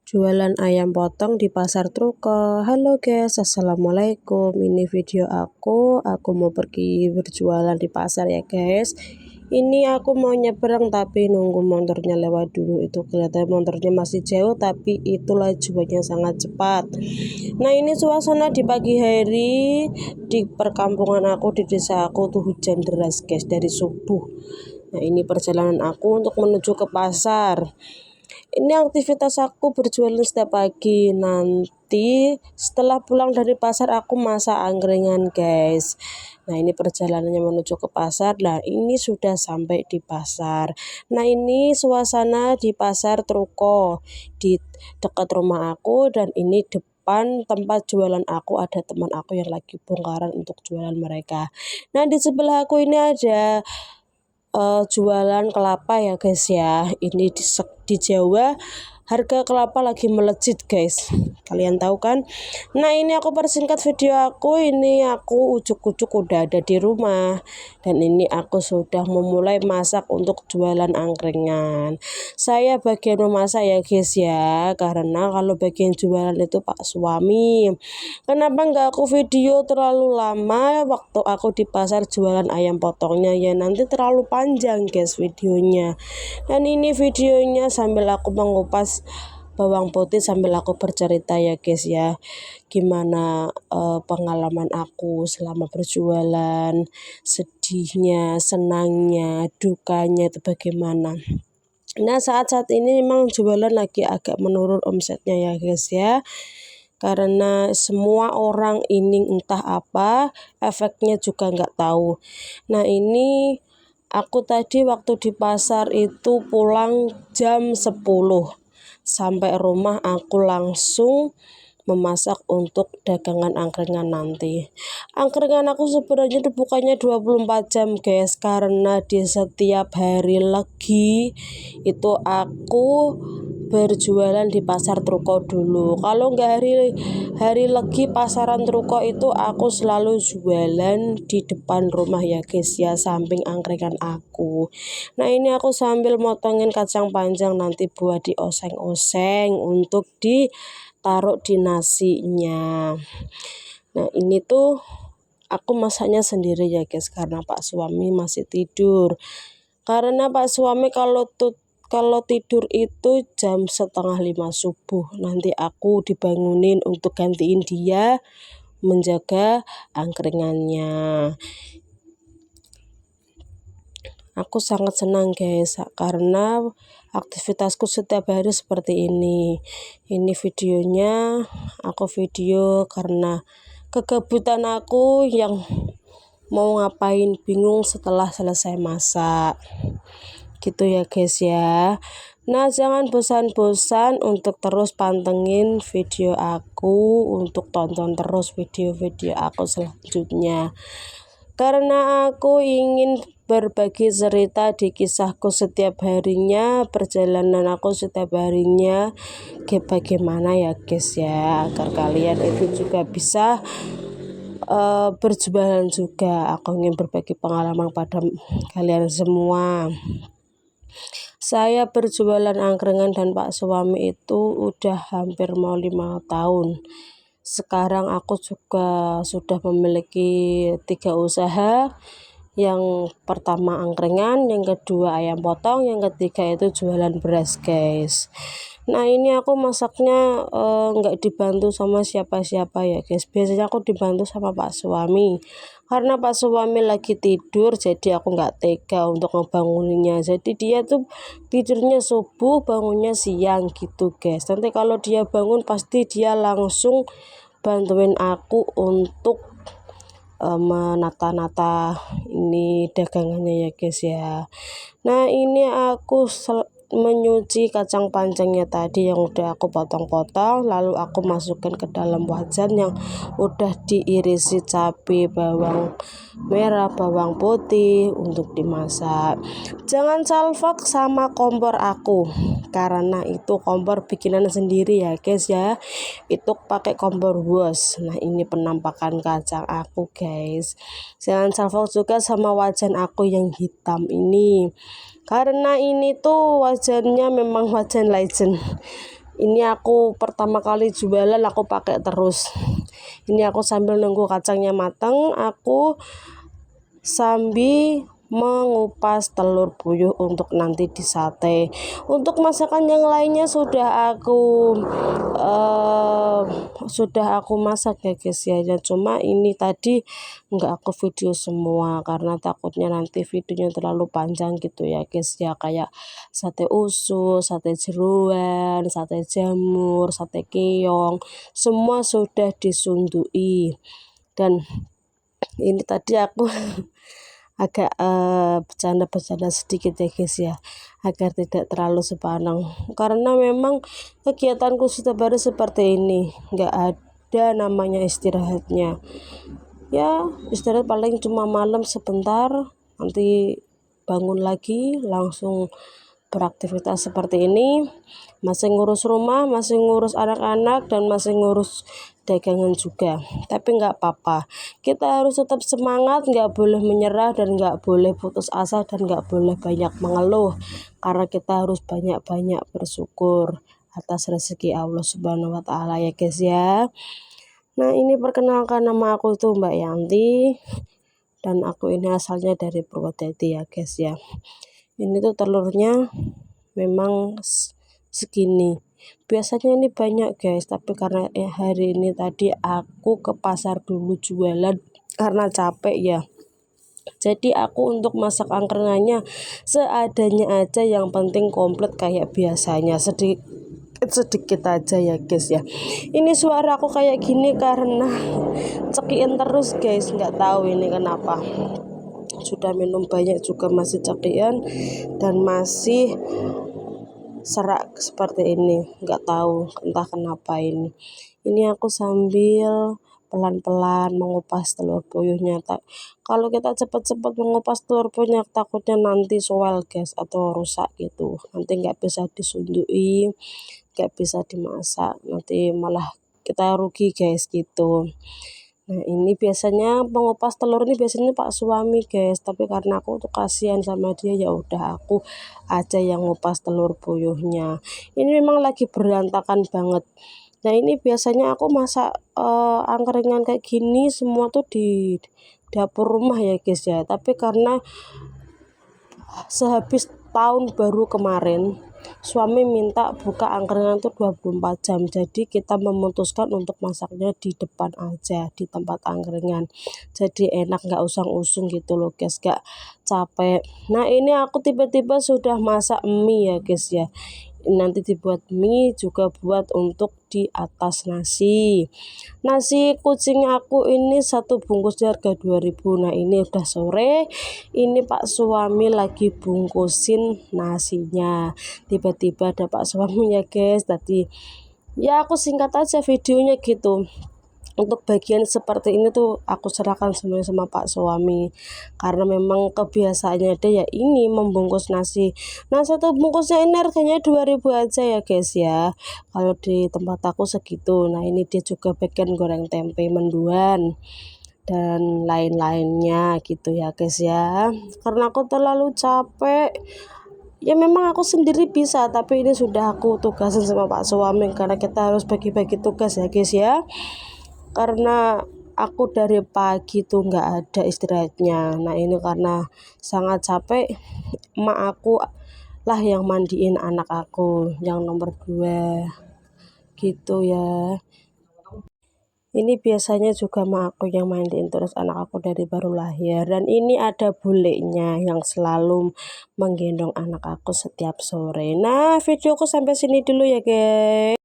Jualan ayam potong di pasar Truko. Halo guys, assalamualaikum. Ini video aku mau pergi berjualan di pasar ya guys. Ini aku mau nyebrang tapi nunggu motornya lewat dulu. Itu kelihatan motornya masih jauh tapi itu lajunya sangat cepat. Nah ini suasana di pagi hari di perkampungan aku, di desa aku tuh hujan deras guys dari subuh. Nah ini perjalanan aku untuk menuju ke pasar. Ini aktivitas aku berjualan setiap pagi. Nanti setelah pulang dari pasar aku masak angkringan guys. Nah ini perjalanannya menuju ke pasar. Nah ini sudah sampai di pasar. Nah ini suasana di pasar Truko di dekat rumah aku, dan ini depan tempat jualan aku ada teman aku yang lagi bongkaran untuk jualan mereka. Nah di sebelah aku ini ada jualan kelapa ya guys ya. Ini di Jawa harga kelapa lagi melejit guys, kalian tahu kan. Nah ini aku persingkat video aku, ini aku ujuk-ujuk udah ada di rumah, dan ini aku sudah memulai masak untuk jualan angkringan. Saya bagian memasak ya guys ya, karena kalau bagian jualan itu Pak suami. Kenapa nggak aku video terlalu lama waktu aku di pasar jualan ayam potongnya, ya nanti terlalu panjang guys videonya. Dan ini videonya sambil aku mengupas bawang putih sambil aku bercerita ya guys ya, gimana pengalaman aku selama berjualan, sedihnya, senangnya, dukanya itu bagaimana. Nah saat-saat ini memang jualan lagi agak menurun omsetnya ya guys ya, karena semua orang ini entah apa efeknya juga nggak tahu. Nah ini aku tadi waktu di pasar itu pulang jam 10. Sampai rumah aku langsung memasak untuk dagangan angkringan nanti. Angkringan aku sebenarnya bukannya 24 jam guys, karena di setiap hari legi itu aku berjualan di pasar Truko dulu. Kalau nggak hari legi pasaran Truko itu aku selalu jualan di depan rumah ya guys ya, samping angkringan aku. Nah ini aku sambil motongin kacang panjang nanti buat dioseng-oseng untuk ditaruh di nasinya. Nah ini tuh aku masaknya sendiri ya guys, karena Pak suami masih tidur. Karena Pak suami kalau tidur itu jam 4:30 subuh. Nanti aku dibangunin untuk gantiin dia menjaga angkringannya. Aku sangat senang guys, karena aktivitasku setiap hari seperti ini. Ini videonya aku video karena kegabutan aku yang mau ngapain bingung setelah selesai masak. Gitu ya guys ya. Nah jangan bosan-bosan untuk terus pantengin video aku, untuk tonton terus video-video aku selanjutnya, karena aku ingin berbagi cerita di kisahku setiap harinya, perjalanan aku setiap harinya bagaimana ya guys ya, agar kalian itu juga bisa berjualan juga. Aku ingin berbagi pengalaman pada kalian semua. Saya berjualan angkringan dan Pak suami itu udah hampir mau 5 tahun. Sekarang aku juga sudah memiliki 3 usaha. Yang pertama angkringan, yang kedua ayam potong, yang ketiga itu jualan beras guys. Nah ini aku masaknya nggak dibantu sama siapa-siapa ya guys. Biasanya aku dibantu sama Pak suami, karena Pak suami lagi tidur jadi aku nggak tega untuk ngebanguninnya. Jadi dia tuh tidurnya subuh, bangunnya siang gitu guys. Nanti kalau dia bangun pasti dia langsung bantuin aku untuk menata-nata ini dagangannya ya guys ya. Nah ini aku menyuci kacang panjangnya tadi yang udah aku potong-potong, lalu aku masukkan ke dalam wajan yang udah diirisi cabai, bawang merah, bawang putih untuk dimasak. Jangan salfok sama kompor aku, karena itu kompor bikinan sendiri ya guys ya, itu pakai kompor Bos. Nah ini penampakan kacang aku guys. Jangan salfok juga sama wajan aku yang hitam ini, karena ini tuh wajannya memang wajan legend. Ini aku pertama kali jualan aku pakai terus. Ini aku sambil nunggu kacangnya matang, aku sambil mengupas telur puyuh untuk nanti disate. Untuk masakan yang lainnya sudah aku masak ya guys ya. Dan cuma ini tadi nggak aku video semua karena takutnya nanti videonya terlalu panjang gitu ya guys ya, kayak sate usus, sate jeroan, sate jamur, sate keong, semua sudah disundui. Dan ini tadi aku agak bercanda-bercanda sedikit ya guys ya, agar tidak terlalu sepanang karena memang kegiatanku setiap hari seperti ini, nggak ada namanya istirahatnya. Ya istirahat paling cuma malam sebentar, nanti bangun lagi langsung beraktivitas seperti ini, masih ngurus rumah, masih ngurus anak-anak, dan masih ngurus dagangan juga. Tapi nggak apa-apa, kita harus tetap semangat, nggak boleh menyerah dan nggak boleh putus asa dan nggak boleh banyak mengeluh, karena kita harus banyak-banyak bersyukur atas rezeki Allah Subhanahu wa Ta'ala ya guys ya. Nah, ini perkenalkan, nama aku itu Mbak Yanti, dan aku ini asalnya dari Purwodadi ya guys ya. Ini tuh telurnya memang segini. Biasanya ini banyak guys, tapi karena hari ini tadi aku ke pasar dulu jualan karena capek ya. Jadi aku untuk masak angkringannya seadanya aja, yang penting komplit kayak biasanya, sedikit aja ya guys ya. Ini suara aku kayak gini karena cekiin terus guys, nggak tahu ini kenapa. Sudah minum banyak juga masih cakean dan masih serak seperti ini, nggak tahu entah kenapa ini aku sambil pelan-pelan mengupas telur puyuhnya. Kalau kita cepat-cepat mengupas telur puyuhnya takutnya nanti soel guys atau rusak gitu, nanti nggak bisa disundui, nggak bisa dimasak, nanti malah kita rugi guys gitu. Nah, ini biasanya pengupas telur ini biasanya Pak suami guys, tapi karena aku tuh kasihan sama dia, ya udah aku aja yang ngupas telur puyuhnya. Ini memang lagi berantakan banget. Nah, ini biasanya aku masak angkringan kayak gini semua tuh di dapur rumah ya guys ya. Tapi karena sehabis tahun baru kemarin, suami minta buka angkringan tuh 24 jam. Jadi kita memutuskan untuk masaknya di depan aja, di tempat angkringan. Jadi enak, nggak usang-usung gitu loh guys, nggak capek. Nah, ini aku tiba-tiba sudah masak mie ya guys ya. Nanti dibuat mie juga buat untuk di atas nasi kucing aku ini satu bungkus harga 2000. Nah, ini udah sore, ini Pak suami lagi bungkusin nasinya, tiba-tiba ada Pak suami ya guys. Tadi ya aku singkat aja videonya gitu. Untuk bagian seperti ini tuh aku serahkan semuanya sama Pak suami, karena memang kebiasaannya dia ya ini membungkus nasi. Nah, satu bungkusnya ini harganya 2000 aja ya guys ya, kalau di tempat aku segitu. Nah, ini dia juga bagian goreng tempe mendoan dan lain-lainnya gitu ya guys ya. Karena aku terlalu capek, ya memang aku sendiri bisa, tapi ini sudah aku tugasin sama Pak suami karena kita harus bagi-bagi tugas ya guys ya. Karena aku dari pagi tuh nggak ada istirahatnya. Nah, ini karena sangat capek, emak aku lah yang mandiin anak aku yang nomor 2 gitu ya. Ini biasanya juga emak aku yang mandiin terus anak aku dari baru lahir. Dan ini ada bulenya yang selalu menggendong anak aku setiap sore. Nah, videoku sampai sini dulu ya guys.